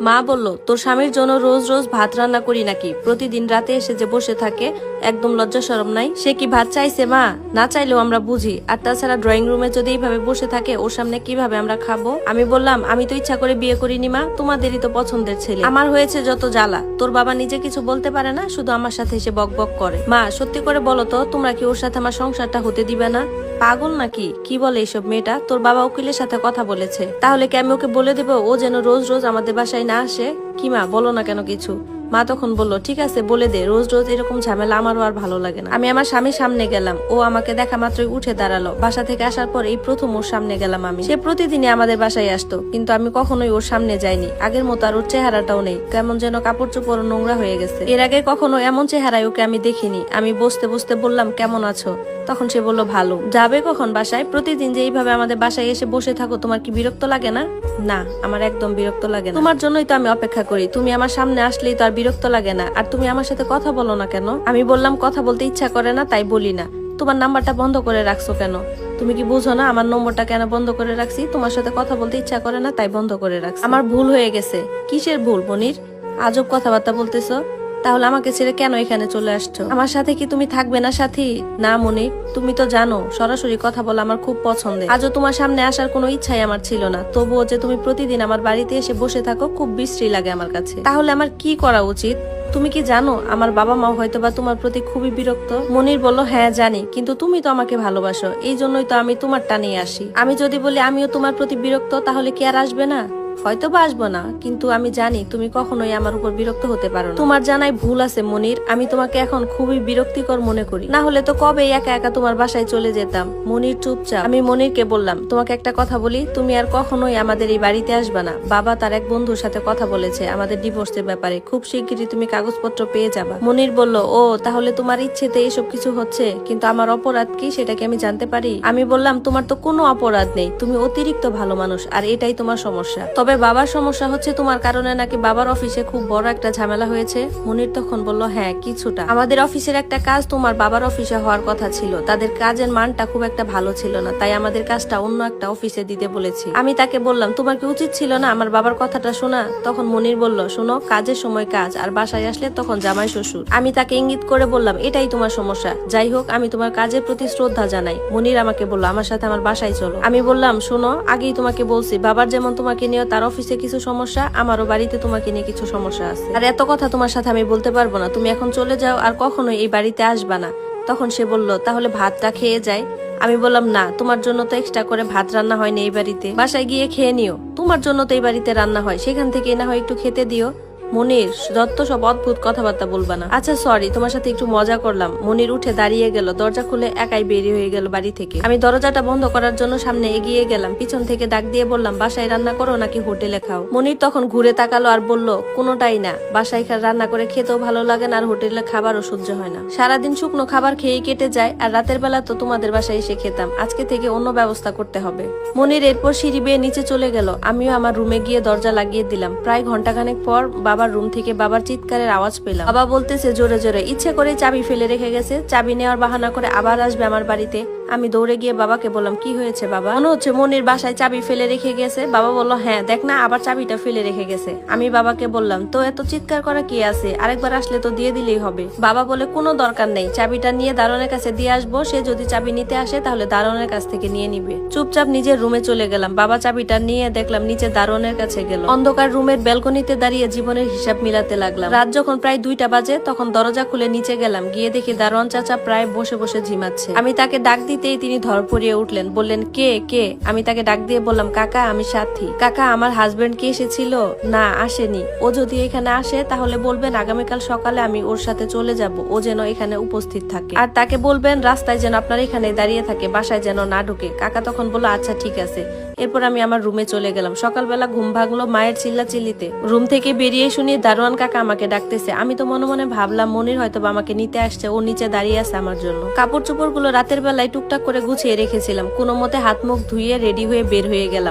মা বলল, তোর স্বামীর জন্য রোজ রোজ ভাত রান্না করি নাকি? প্রতিদিন রাতে এসে যে বসে থাকে, একদম লজ্জা শরম নাই? সে কি ভাত চাইছে মা? না চাইলেও আমরা বুঝি। আর তাছাড়া ড্রয়িং রুমে যদি এইভাবে বসে থাকে, ওর সামনে কিভাবে আমরা খাবো? আমি বললাম, আমি তো ইচ্ছা করে বিয়ে করিনি মা, তোমাদেরই তো পছন্দের ছেলে। আমার হয়েছে যত জ্বালা। তোর বাবা নিজে কিছু বলতে পারে না, শুধু আমার সাথে এসে বক বক করে। মা সত্যি করে বলো তো, তোমরা কি ওর সাথে আমার সংসারটা হতে দিবে না? পাগল নাকি? কি বলে এইসব মেয়েটা? তোর বাবা উকিলের সাথে কথা বলেছে। তাহলে কি আমি ওকে বলে দেবো ও যেন রোজ রোজ আমাদের বাসায় না আসে? কি মা, বলো না কেন কিছু? মা তখন বলল, ঠিক আছে বলে দে, রোজ রোজ এরকম ঝামেলা আমারও আর ভালো লাগে না। আমি আমার স্বামীর সামনে গেলাম। ও আমাকে দেখা মাত্রই উঠে দাঁড়ালো। বাসা থেকে আসার পর এই প্রথম ওর সামনে গেলাম আমি। সে প্রতিদিনই আমাদের বাসায় আসতো, কিন্তু আমি কখনোই ওর সামনে যাইনি। আগের মতো আর ওর চেহারাটাও নেই, কেমন যেন কাপড় চোপড় নোংরা হয়ে গেছে। এর আগে কখনো এমন চেহারায় ওকে আমি দেখিনি। আমি বসতে বসতে বললাম, কেমন আছো? তখন সে বলল, ভালো। যাবে কখন বাসায়? প্রতিদিন যে এইভাবে আমাদের বাসায় এসে বসে থাকো, তোমার কি বিরক্ত লাগে না? না, আমার একদম বিরক্ত লাগে না। তোমার জন্যই তো আমি অপেক্ষা করি। তুমি আমার সামনে আসলেই তো আর বিরক্ত লাগে না। আর তুমি আমার সাথে কথা বলো না কেন? আমি বললাম, কথা বলতে ইচ্ছা করে না, তাই বলি না। তোমার নাম্বারটা বন্ধ করে রাখছো কেন? তুমি কি বুঝো না আমার নম্বরটা কেন বন্ধ করে রাখছি? তোমার সাথে কথা বলতে ইচ্ছা করে না, তাই বন্ধ করে রাখছি। আমার ভুল হয়ে গেছে। কিসের ভুল মনির? আজব কথাবার্তা বলতেছো। তাহলে আমাকে ছেড়ে কেন এখানে চলে আসছো? আমার সাথে কি তুমি থাকবে না সাথী? না মনির, তুমি তো জানো সরাসরি কথা বলা আমার খুব পছন্দের। আজও তোমার সামনে আসার কোনো ইচ্ছাই আমার ছিল না। তবুও যে তুমি প্রতিদিন আমার বাড়িতে এসে বসে থাকো, খুব বিশ্রী লাগে আমার কাছে। তাহলে আমার কি করা উচিত? তুমি কি জানো আমার বাবা মা হয়তো বা তোমার প্রতি খুবই বিরক্ত? মনির বলল, হ্যাঁ জানি, কিন্তু তুমি তো আমাকে ভালোবাসো, এই জন্যই তো আমি তোমার টানে আসি। আমি যদি বলি আমিও তোমার প্রতি বিরক্ত, তাহলে কি আর আসবে না? হয়তো বা আসবো না, কিন্তু আমি জানি তুমি কখনোই আমার উপর বিরক্ত হতে পারো না। তোমার জানাই ভুল আছে মনির। আমি তোমাকে এখন খুবই বিরক্তিকর মনে করি। না হলে তো কবে একা একা তোমার বাসায় চলে যেতাম। মনির চুপচাপ। আমি মনিরকে বললাম, তোমাকে একটা কথা বলি, তুমি আর কখনোই আমাদের এই বাড়িতে আসবে না। বাবা তার এক বন্ধুর সাথে কথা বলেছে আমাদের ডিভোর্সের ব্যাপারে। খুব শিগগিরই তুমি কাগজপত্র পেয়ে যাবা। মনির বলল, ও তাহলে তোমার ইচ্ছেতে এসব কিছু হচ্ছে, কিন্তু আমার অপরাধ কি সেটা কি আমি জানতে পারি? আমি বললাম, তোমার তো কোনো অপরাধ নেই, তুমি অতিরিক্ত ভালো মানুষ, আর এটাই তোমার সমস্যা। তবে বাবার সমস্যা হচ্ছে তোমার কারণে নাকি বাবার অফিসে খুব বড় একটা ঝামেলা হয়েছে। মনির তখন বলল, হ্যাঁ কিছুটা। আমাদের অফিসের একটা কাজ তোমার বাবার অফিসে হওয়ার কথা ছিল। তাদের কাজের মানটা খুব একটা ভালো ছিল না, তাই আমাদের কাজটা অন্য একটা অফিসে দিতে বলেছি। আমি তাকে বললাম, তোমার কি উচিত ছিল না আমার বাবার কথাটা শোনা? তখন মনির বলল, শোনো, কাজের সময় কাজ, আর বাসায় আসলে তখন জামাই শ্বশুর। আমি তাকে ইঙ্গিত করে বললাম, এটাই তোমার সমস্যা। যাই হোক, আমি তোমার কাজের প্রতি শ্রদ্ধা জানাই। মনির আমাকে বলল, আমার সাথে আমার বাসায় চলো। আমি বললাম, শোনো, আগেই তোমাকে বলছি বাবার যেমন তোমাকে নিয়ে তার অফিসে কিছু সমস্যা, আমারও বাড়িতে তোমাকে নিয়ে কিছু সমস্যা আছে। আর এত কথা তোমার সাথে আমি বলতে পারবো না। তুমি এখন চলে যাও, আর কখনোই এই বাড়িতে আসবা না। তখন সে বলল, তাহলে ভাতটা খেয়ে যাই। আমি বললাম, না, তোমার জন্য তো এক্সট্রা করে ভাত রান্না হয়নি এই বাড়িতে, বাসায় গিয়ে খেয়ে নিও। তোমার জন্য তো এই বাড়িতে রান্না হয়, সেখান থেকে না হয় একটু খেতে দিও। মনির, যত সব অদ্ভুত কথাবার্তা বলবা না। আচ্ছা সরি, তোমার সাথে একটু মজা করলাম। মনির উঠে দাঁড়িয়ে গেল, দরজা খুলে একাই বেরিয়ে হয়ে গেল বাড়ি থেকে। আমি দরজাটা বন্ধ করার জন্য সামনে এগিয়ে গেলাম। পিছন থেকে ডাক দিয়ে বললাম, বাসায় রান্না করো নাকি হোটেলে খাও? মনির তখন ঘুরে তাকালো আর বলল, কোনোটাই না। বাসায় রান্না করে খেতেও ভালো লাগে না, আর হোটেলে খাবারও সহ্য হয় না। সারাদিন শুকনো খাবার খেয়ে কেটে যায়, আর রাতের বেলা তো তোমাদের বাসায় এসে খেতাম। আজকে থেকে অন্য ব্যবস্থা করতে হবে। মনির এরপর সিঁড়ি বেয়ে নিচে চলে গেল। আমিও আমার রুমে গিয়ে দরজা লাগিয়ে দিলাম। প্রায় ঘন্টাখানেক পর বাবার রুম থেকে বাবার চিৎকারের আওয়াজ পেলাম। বাবা বলতেছে জোরে জোরে, ইচ্ছে করে চাবি ফেলে রেখে গেছে, চাবি নেওয়ার বাহানা করে আবার আসবে আমার বাড়িতে। আমি দৌড়ে গিয়ে বাবাকে বললাম, কি হয়েছে বাবা? মনে হচ্ছে মনির বাসায় চাবি ফেলে রেখে গেছে। বাবা বলল, হ্যাঁ দেখ না, আবার চাবিটা ফেলে রেখে গেছে। আমি বাবাকে বললাম, তো এত চিৎকার করা কি আছে, আরেকবার আসলে তো দিয়ে দিলেই হবে। বাবা বলে, কোনো দরকার নেই, চাবিটা নিয়ে দারোয়ানের কাছে দিয়ে আসবো, সে যদি চাবি নিতে আসে তাহলে দারোয়ানের কাছ থেকে নিয়ে নিবে। চুপচাপ নিজের রুমে চলে গেলাম। বাবা চাবিটা নিয়ে দেখলাম নিচে দারোয়ানের কাছে গেল। অন্ধকার রুমের ব্যালকনিতে দাঁড়িয়ে জীবনের হিসাব মিলাতে লাগলাম। রাত যখন প্রায় 2টা বাজে, তখন দরজা খুলে নিচে গেলাম। গিয়ে দেখি দারোয়ান চাচা প্রায় বসে বসে ঝিমাচ্ছে। আমি তাকে ডাক দিতেই তিনি ধরপড়িয়ে উঠলেন, বললেন, কে কে? আমি তাকে ডাক দিয়ে বললাম, কাকা আমি সাথী। কাকা, আমার হাজবেন্ড কি এসেছিল? না, আসেনি। ও যদি এখানে আসে তাহলে বলবেন আগামীকাল সকালে আমি ওর সাথে চলে যাব, ও যেন এখানে উপস্থিত থাকে। আর তাকে বলবেন রাস্তায় যেন আপনার এখানে দাঁড়িয়ে থাকে, বাসায় যেন না ঢুকে। কাকা তখন বলল, আচ্ছা ঠিক আছে। এরপর আমি আমার রুমে চলে গেলাম। সকালবেলা ঘুম ভাঙলো মায়ের চিল্লা চিল্লিতে। রুম থেকে বেরিয়ে শুনি দারোয়ান কাকা আমাকে ডাকতেছে। আমি তো মনে মনে ভাবলাম মনির হয়তো আমাকে নিতে আসছে, ও নিচে দাঁড়িয়ে আছে আমার জন্য। কাপড় চোপড় গুলো রাতের বেলায় টুকটাক করে গুছিয়ে রেখেছিলাম। কোনো মতে হাত মুখ ধুয়ে রেডি হয়ে বের হয়ে গেলাম।